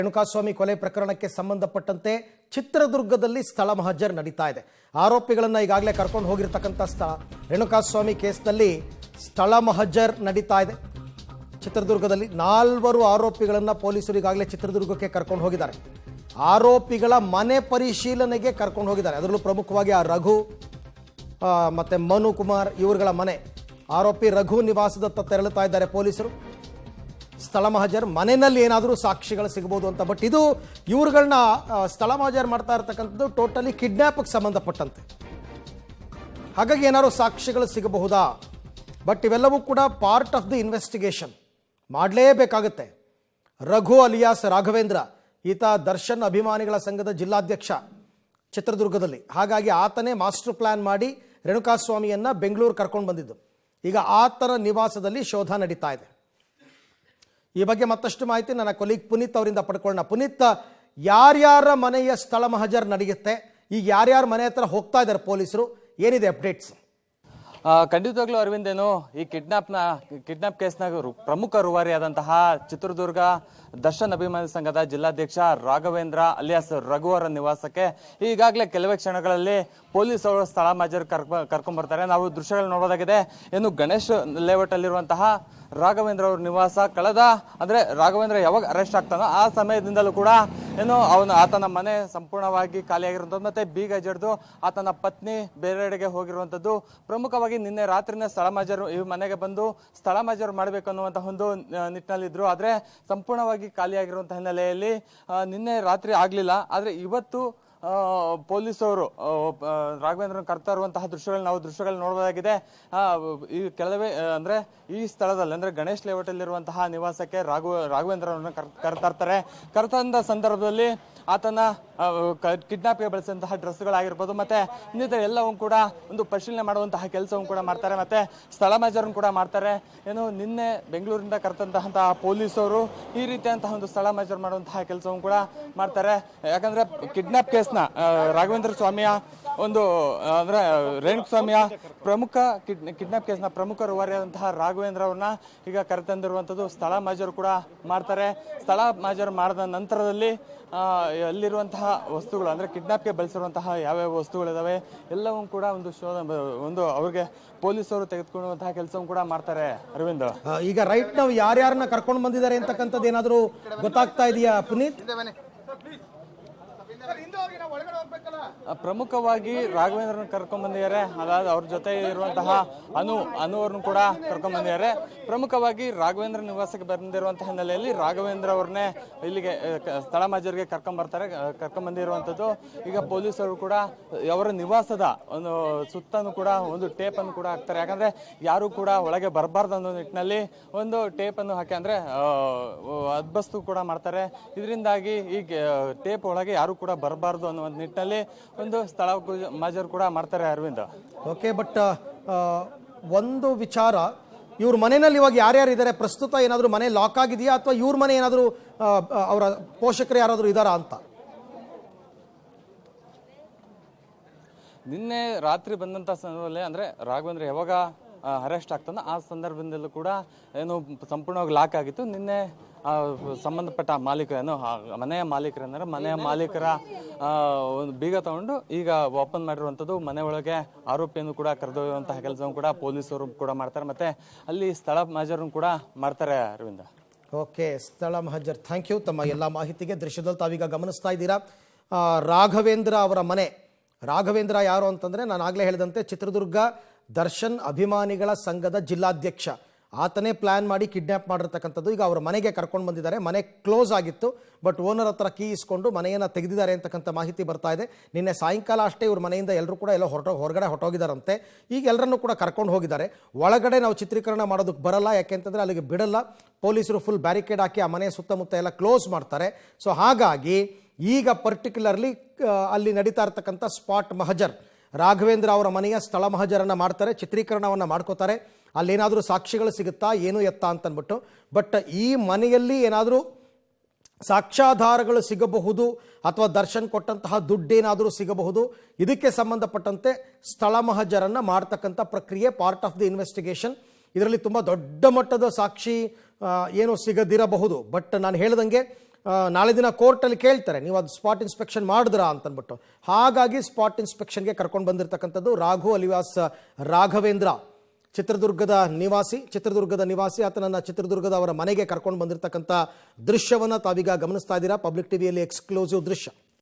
ರೇಣುಕಾಸ್ವಾಮಿ ಕೊಲೆ ಪ್ರಕರಣಕ್ಕೆ ಸಂಬಂಧಪಟ್ಟಂತೆ ಚಿತ್ರದುರ್ಗದಲ್ಲಿ ಸ್ಥಳ ಮಹಜರ್ ನಡೀತಾ ಇದೆ. ಆರೋಪಿಗಳನ್ನು ಈಗಾಗಲೇ ಕರ್ಕೊಂಡು ಹೋಗಿರತಕ್ಕಂಥ ಸ್ಥಳ ರೇಣುಕಾಸ್ವಾಮಿ ಕೇಸ್ನಲ್ಲಿ ಸ್ಥಳ ಮಹಜರ್ ನಡೀತಾ ಇದೆ. ಚಿತ್ರದುರ್ಗದಲ್ಲಿ 4 ಆರೋಪಿಗಳನ್ನು ಪೊಲೀಸರು ಈಗಾಗಲೇ ಚಿತ್ರದುರ್ಗಕ್ಕೆ ಕರ್ಕೊಂಡು ಹೋಗಿದ್ದಾರೆ. ಆರೋಪಿಗಳ ಮನೆ ಪರಿಶೀಲನೆಗೆ ಕರ್ಕೊಂಡು ಹೋಗಿದ್ದಾರೆ. ಅದರಲ್ಲೂ ಪ್ರಮುಖವಾಗಿ ಆ ರಘು ಮತ್ತು ಮನು ಕುಮಾರ್ ಇವರುಗಳ ಮನೆ, ಆರೋಪಿ ರಘು ನಿವಾಸದತ್ತ ತೆರಳುತ್ತಾ ಇದ್ದಾರೆ ಪೊಲೀಸರು. ಸ್ಥಳ ಮಹಜರ್ ಮನೆಯಲ್ಲಿ ಏನಾದರೂ ಸಾಕ್ಷಿಗಳು ಸಿಗಬಹುದು ಅಂತ. ಬಟ್ ಇದು ಇವ್ರುಗಳನ್ನ ಸ್ಥಳ ಮಹಜರ್ ಮಾಡ್ತಾ ಇರತಕ್ಕಂಥದ್ದು ಟೋಟಲಿ ಕಿಡ್ನ್ಯಾಪ್ಗೆ ಸಂಬಂಧಪಟ್ಟಂತೆ. ಹಾಗಾಗಿ ಏನಾದರೂ ಸಾಕ್ಷಿಗಳು ಸಿಗಬಹುದಾ? ಬಟ್ ಇವೆಲ್ಲವೂ ಕೂಡ ಪಾರ್ಟ್ ಆಫ್ ದಿ ಇನ್ವೆಸ್ಟಿಗೇಷನ್, ಮಾಡಲೇಬೇಕಾಗುತ್ತೆ. ರಘು ಅಲಿಯಾಸ್ ರಾಘವೇಂದ್ರ ಈತ ದರ್ಶನ್ ಅಭಿಮಾನಿಗಳ ಸಂಘದ ಜಿಲ್ಲಾಧ್ಯಕ್ಷ ಚಿತ್ರದುರ್ಗದಲ್ಲಿ. ಹಾಗಾಗಿ ಆತನೇ ಮಾಸ್ಟರ್ ಪ್ಲಾನ್ ಮಾಡಿ ರೇಣುಕಾಸ್ವಾಮಿಯನ್ನ ಬೆಂಗಳೂರು ಕರ್ಕೊಂಡು ಬಂದಿದ್ದು. ಈಗ ಆತನ ನಿವಾಸದಲ್ಲಿ ಶೋಧ ನಡೀತಾ ಇದೆ. ಈ ಬಗ್ಗೆ ಮತ್ತಷ್ಟು ಮಾಹಿತಿ ನನ್ನ ಕೊಲೀಗ್ ಪುನೀತ್ ಅವರಿಂದ ಪಡ್ಕೊಳ್ಳೋಣ. ಪುನೀತ್, ಯಾರ್ಯಾರ ಮನೆಯ ಸ್ಥಳ ಮಹಜರ್ ನಡೆಯುತ್ತೆ? ಈಗ ಯಾರ್ಯಾರ ಮನೆ ಹತ್ರ ಹೋಗ್ತಾ ಇದ್ದಾರೆ ಪೊಲೀಸರು? ಏನಿದೆ ಅಪ್ಡೇಟ್ಸ್? ಖಂಡಿತವಾಗ್ಲೂ ಅರವಿಂದ್, ಏನು ಈ ಕಿಡ್ನಾಪ್ ಕೇಸ್ನ ಪ್ರಮುಖ ರೂವಾರಿಯಾದಂತಹ ಚಿತ್ರದುರ್ಗ ದರ್ಶನ್ ಅಭಿಮಾನಿ ಸಂಘದ ಜಿಲ್ಲಾಧ್ಯಕ್ಷ ರಾಘವೇಂದ್ರ ಅಲಿಯಾಸ್ ರಘು ಅವರ ನಿವಾಸಕ್ಕೆ ಈಗಾಗಲೇ ಕೆಲವೇ ಕ್ಷಣಗಳಲ್ಲಿ ಪೊಲೀಸ್ ಅವರು ಸ್ಥಳ ಮಹಜರ್ ಕರ್ಕೊಂಡ್ಬರ್ತಾರೆ. ನಾವು ದೃಶ್ಯಗಳು ನೋಡೋದಾಗಿದೆ. ಏನು ಗಣೇಶ್ ಲೇಔಟ್ ಅಲ್ಲಿರುವಂತಹ ರಾಘವೇಂದ್ರ ಅವ್ರ ನಿವಾಸ ಅಂದ್ರೆ ರಾಘವೇಂದ್ರ ಯಾವಾಗ ಅರೆಸ್ಟ್ ಆಗ್ತಾನೋ ಆ ಸಮಯದಿಂದಲೂ ಕೂಡ ಏನು ಆತನ ಮನೆ ಸಂಪೂರ್ಣವಾಗಿ ಖಾಲಿಯಾಗಿರುವಂಥದ್ದು, ಮತ್ತೆ ಬೀಗ ಜಡ್ದು ಆತನ ಪತ್ನಿ ಬೇರೆಡೆಗೆ ಹೋಗಿರುವಂಥದ್ದು. ಪ್ರಮುಖವಾಗಿ ನಿನ್ನೆ ರಾತ್ರಿನೇ ಸ್ಥಳ ಮಹಜರ್ ಈ ಮನೆಗೆ ಬಂದು ಸ್ಥಳ ಮಹಜರ್ ಮಾಡಬೇಕು ಅನ್ನುವಂತಹ ಒಂದು ನಿಟ್ಟಿನಲ್ಲಿದ್ರು. ಆದ್ರೆ ಸಂಪೂರ್ಣವಾಗಿ ಖಾಲಿಯಾಗಿರುವಂತಹ ಹಿನ್ನೆಲೆಯಲ್ಲಿ ನಿನ್ನೆ ರಾತ್ರಿ ಆಗ್ಲಿಲ್ಲ. ಆದ್ರೆ ಇವತ್ತು ಪೊಲೀಸರು ರಾಘವೇಂದ್ರನ ಕರ್ತಾ ಇರುವಂತಹ ದೃಶ್ಯಗಳು ನೋಡಬಹುದಾಗಿದೆ. ಈ ಕೆಲವೇ ಅಂದ್ರೆ ಈ ಸ್ಥಳದಲ್ಲಿ ಅಂದ್ರೆ ಗಣೇಶ್ ಲೇಔಟ್ ಅಲ್ಲಿರುವಂತಹ ನಿವಾಸಕ್ಕೆ ರಾಘವೇಂದ್ರ ಅವರನ್ನ ಕರ್ತಂದ ಸಂದರ್ಭದಲ್ಲಿ ಆತನ ಕಿಡ್ನಾಪ್ಗೆ ಬಳಸಿದಂತಹ ಡ್ರೆಸ್ಗಳಾಗಿರ್ಬೋದು, ಮತ್ತೆ ಇನ್ನಿತರ ಎಲ್ಲವೂ ಕೂಡ ಒಂದು ಪರಿಶೀಲನೆ ಮಾಡುವಂತಹ ಕೆಲಸವನ್ನು ಕೂಡ ಮಾಡ್ತಾರೆ, ಮತ್ತೆ ಸ್ಥಳ ಮಹಜರನ್ನು ಕೂಡ ಮಾಡ್ತಾರೆ. ಏನು ನಿನ್ನೆ ಬೆಂಗಳೂರಿಂದ ಕರೆತಂತಹ ಪೊಲೀಸರು ಈ ರೀತಿಯಂತಹ ಒಂದು ಸ್ಥಳ ಮಹಜರ್ ಮಾಡುವಂತಹ ಕೆಲಸವನ್ನು ಕೂಡ ಮಾಡ್ತಾರೆ. ಯಾಕಂದ್ರೆ ಕಿಡ್ನಾಪ್ ಕೇಸ್ನ ರಾಘವೇಂದ್ರ ಸ್ವಾಮಿಯ ಒಂದು ಅಂದ್ರೆ ರೇಣುಕಾಸ್ವಾಮಿಯ ಪ್ರಮುಖ ಕಿಡ್ನಾಪ್ ಕೇಸ್ನ ಪ್ರಮುಖ ರೂವಾರಿಯಾದಂತಹ ರಾಘವೇಂದ್ರ ಅವ್ರನ್ನ ಈಗ ಕರೆತಂದಿರುವಂಥದ್ದು. ಸ್ಥಳ ಮಹಜರ್ ಕೂಡ ಮಾಡ್ತಾರೆ. ಸ್ಥಳ ಮಹಜರ್ ಮಾಡಿದ ನಂತರದಲ್ಲಿ ಅಲ್ಲಿರುವಂತಹ ವಸ್ತುಗಳು ಅಂದ್ರೆ ಕಿಡ್ನಾಪ್ಗೆ ಬಳಸಿರುವಂತಹ ಯಾವ್ಯಾವ ವಸ್ತುಗಳಿದಾವೆ ಎಲ್ಲವೂ ಕೂಡ ಒಂದು ಅವ್ರಿಗೆ ಪೊಲೀಸರು ತೆಗೆದುಕೊಳ್ಳುವಂತಹ ಕೆಲಸವನ್ನು ಕೂಡ ಮಾಡ್ತಾರೆ. ಅರವಿಂದ್, ಈಗ ರೈಟ್ ನಾವು ಯಾರ್ಯಾರನ್ನ ಕರ್ಕೊಂಡು ಬಂದಿದ್ದಾರೆ ಅಂತಕ್ಕಂಥದ್ದು ಏನಾದರೂ ಗೊತ್ತಾಗ್ತಾ ಇದೆಯಾ ಪುನೀತ್? ಪ್ರಮುಖವಾಗಿ ರಾಘವೇಂದ್ರನ ಕರ್ಕೊಂಡ್ ಬಂದಿದ್ದಾರೆ. ಅದಾದ ಅವ್ರ ಜೊತೆ ಇರುವಂತಹ ಅನು ಅವ್ರನ್ನು ಕೂಡ ಕರ್ಕೊಂಡ್ ಬಂದಿದ್ದಾರೆ. ಪ್ರಮುಖವಾಗಿ ರಾಘವೇಂದ್ರ ನಿವಾಸಕ್ಕೆ ಬಂದಿರುವಂತಹ ಹಿನ್ನೆಲೆಯಲ್ಲಿ ರಾಘವೇಂದ್ರ ಅವ್ರನ್ನೇ ಇಲ್ಲಿಗೆ ಸ್ಥಳ ಮಹಜರ್ಗೆ ಕರ್ಕೊಂಡ್ ಬಂದಿರುವಂತದ್ದು. ಈಗ ಪೊಲೀಸರು ಕೂಡ ಅವರ ನಿವಾಸದ ಒಂದು ಸುತ್ತಲೂ ಕೂಡ ಒಂದು ಟೇಪ್ ಅನ್ನು ಕೂಡ ಹಾಕ್ತಾರೆ. ಯಾಕಂದ್ರೆ ಯಾರು ಕೂಡ ಒಳಗೆ ಬರಬಾರ್ದು ಅನ್ನೋ ನಿಟ್ಟಿನಲ್ಲಿ ಒಂದು ಟೇಪ್ ಅನ್ನು ಹಾಕಿ ಅಂದ್ರೆ ಅದ್ಬಸ್ತು ಕೂಡ ಮಾಡ್ತಾರೆ. ಇದರಿಂದಾಗಿ ಈ ಟೇಪ್ ಒಳಗೆ ಯಾರು ಕೂಡ ಬರಬಾರ್ದು ಅನ್ನೋ ನಿಟ್ಟಿನಲ್ಲಿ ಒಂದು ಸ್ಥಳ ಮಹಜರ್ ಕೂಡ ಮಾಡ್ತಾರೆ. ಅರವಿಂದ್, ಓಕೆ. ಬಟ್ ಒಂದು ವಿಚಾರ, ಇವ್ರ ಮನೆಯಲ್ಲಿ ಇವಾಗ ಯಾರ್ಯಾರು ಇದ್ದಾರೆ ಪ್ರಸ್ತುತ? ಏನಾದರೂ ಮನೆ ಲಾಕ್ ಆಗಿದೆಯಾ ಅಥವಾ ಇವ್ರ ಮನೆ ಏನಾದರೂ ಅವರ ಪೋಷಕರು ಯಾರಾದರೂ ಇದ್ದಾರಾ ಅಂತ? ನಿನ್ನೆ ರಾತ್ರಿ ಬಂದಂತ ಸಂದರ್ಭದಲ್ಲಿ ಅಂದ್ರೆ ರಾಘವೇಂದ್ರ ಯಾವಾಗ ಅರೆಸ್ಟ್ ಆಗ್ತಾನೋ ಆ ಸಂದರ್ಭದಲ್ಲೂ ಕೂಡ ಏನು ಸಂಪೂರ್ಣವಾಗಿ ಲಾಕ್ ಆಗಿತ್ತು. ನಿನ್ನೆ ಸಂಬಂಧಪಟ್ಟ ಮಾಲೀಕರೇನು ಮನೆಯ ಮಾಲೀಕರ ಒಂದು ಬೀಗ ತಗೊಂಡು ಈಗ ಓಪನ್ ಮಾಡಿರುವಂಥದ್ದು. ಮನೆ ಒಳಗೆ ಆರೋಪಿಯನ್ನು ಕೂಡ ಕರೆದೊಯ್ಯುವಂತಹ ಕೆಲಸವನ್ನು ಕೂಡ ಪೊಲೀಸರು ಕೂಡ ಮಾಡ್ತಾರೆ, ಮತ್ತೆ ಅಲ್ಲಿ ಸ್ಥಳ ಮಹಜರನ್ನು ಕೂಡ ಮಾಡ್ತಾರೆ. ಅರವಿಂದ, ಓಕೆ, ಸ್ಥಳ ಮಹಜರ್, ಥ್ಯಾಂಕ್ ಯು ತಮ್ಮ ಎಲ್ಲ ಮಾಹಿತಿಗೆ. ದೃಶ್ಯದಲ್ಲಿ ತಾವೀಗ ಗಮನಿಸ್ತಾ ಇದ್ದೀರಾ ರಾಘವೇಂದ್ರ ಅವರ ಮನೆ. ರಾಘವೇಂದ್ರ ಯಾರು ಅಂತಂದ್ರೆ ನಾನು ಆಗಲೇ ಹೇಳಿದಂತೆ ಚಿತ್ರದುರ್ಗ ದರ್ಶನ್ ಅಭಿಮಾನಿಗಳ ಸಂಘದ ಜಿಲ್ಲಾಧ್ಯಕ್ಷ. ಆತನೇ ಪ್ಲಾನ್ ಮಾಡಿ ಕಿಡ್ನ್ಯಾಪ್ ಮಾಡಿರ್ತಕ್ಕಂಥದ್ದು. ಈಗ ಅವರ ಮನೆಗೆ ಕರ್ಕೊಂಡು ಬಂದಿದ್ದಾರೆ. ಮನೆ ಕ್ಲೋಸ್ ಆಗಿತ್ತು, ಬಟ್ ಓನರ್ ಹತ್ರ ಕೀ ಇಸ್ಕೊಂಡು ಮನೆಯನ್ನು ತೆಗೆದಿದ್ದಾರೆ ಅಂತಕ್ಕಂಥ ಮಾಹಿತಿ ಬರ್ತಾ ಇದೆ. ನಿನ್ನೆ ಸಾಯಂಕಾಲ ಅಷ್ಟೇ ಇವ್ರ ಮನೆಯಿಂದ ಎಲ್ಲರೂ ಕೂಡ ಹೊರಗಡೆ ಹೊರಟೋಗಿದ್ದಾರಂತೆ. ಈಗ ಎಲ್ಲರನ್ನೂ ಕೂಡ ಕರ್ಕೊಂಡು ಹೋಗಿದ್ದಾರೆ. ಒಳಗಡೆ ನಾವು ಚಿತ್ರೀಕರಣ ಮಾಡೋದಕ್ಕೆ ಬರಲ್ಲ, ಯಾಕೆಂತಂದರೆ ಅಲ್ಲಿಗೆ ಬಿಡಲ್ಲ. ಪೊಲೀಸರು ಫುಲ್ ಬ್ಯಾರಿಕೇಡ್ ಹಾಕಿ ಆ ಮನೆಯ ಸುತ್ತಮುತ್ತ ಎಲ್ಲ ಕ್ಲೋಸ್ ಮಾಡ್ತಾರೆ. ಸೊ ಹಾಗಾಗಿ ಈಗ ಪರ್ಟಿಕ್ಯುಲರ್ಲಿ ಅಲ್ಲಿ ನಡೀತಾ ಇರ್ತಕ್ಕಂಥ ಸ್ಪಾಟ್ ಮಹಜರ್, ರಾಘವೇಂದ್ರ ಅವರ ಮನೆಯ ಸ್ಥಳ ಮಹಜರನ್ನು ಮಾಡ್ತಾರೆ, ಚಿತ್ರೀಕರಣವನ್ನು ಮಾಡ್ಕೋತಾರೆ. ಅಲ್ಲೇನಾದರೂ ಸಾಕ್ಷಿಗಳು ಸಿಗುತ್ತಾ ಏನು ಎತ್ತ ಅಂತನ್ಬಿಟ್ಟು. ಬಟ್ ಈ ಮನೆಯಲ್ಲಿ ಏನಾದರೂ ಸಾಕ್ಷ್ಯಾಧಾರಗಳು ಸಿಗಬಹುದು ಅಥವಾ ದರ್ಶನ್ ಕೊಟ್ಟಂತಹ ದುಡ್ಡೇನಾದರೂ ಸಿಗಬಹುದು. ಇದಕ್ಕೆ ಸಂಬಂಧಪಟ್ಟಂತೆ ಸ್ಥಳ ಮಹಜರನ್ನು ಮಾಡ್ತಕ್ಕಂಥ ಪ್ರಕ್ರಿಯೆ ಪಾರ್ಟ್ ಆಫ್ ದಿ ಇನ್ವೆಸ್ಟಿಗೇಷನ್. ಇದರಲ್ಲಿ ತುಂಬ ದೊಡ್ಡ ಮಟ್ಟದ ಸಾಕ್ಷಿ ಏನು ಸಿಗದಿರಬಹುದು. ಬಟ್ ನಾನು ಹೇಳ್ದಂಗೆ ನಾಳೆ ದಿನ ಕೋರ್ಟಲ್ಲಿ ಕೇಳ್ತಾರೆ, ನೀವು ಅದು ಸ್ಪಾಟ್ ಇನ್ಸ್ಪೆಕ್ಷನ್ ಮಾಡಿದ್ರಾ ಅಂತಂದ್ಬಿಟ್ಟು. ಹಾಗಾಗಿ ಸ್ಪಾಟ್ ಇನ್ಸ್ಪೆಕ್ಷನ್ಗೆ ಕರ್ಕೊಂಡು ಬಂದಿರತಕ್ಕಂಥದ್ದು ರಾಘು ಅಲಿಯಾಸ್ ರಾಘವೇಂದ್ರ, ಚಿತ್ರದುರ್ಗದ ನಿವಾಸಿ. ಆತನನ್ನು ಚಿತ್ರದುರ್ಗದ ಅವರ ಮನೆಗೆ ಕರ್ಕೊಂಡು ಬಂದಿರತಕ್ಕಂಥ ದೃಶ್ಯವನ್ನು ತಾವೀಗ ಗಮನಿಸ್ತಾ ಇದ್ದೀರಾ. ಪಬ್ಲಿಕ್ ಟಿವಿಯಲ್ಲಿ ಎಕ್ಸ್ಕ್ಲೂಸಿವ್ ದೃಶ್ಯ.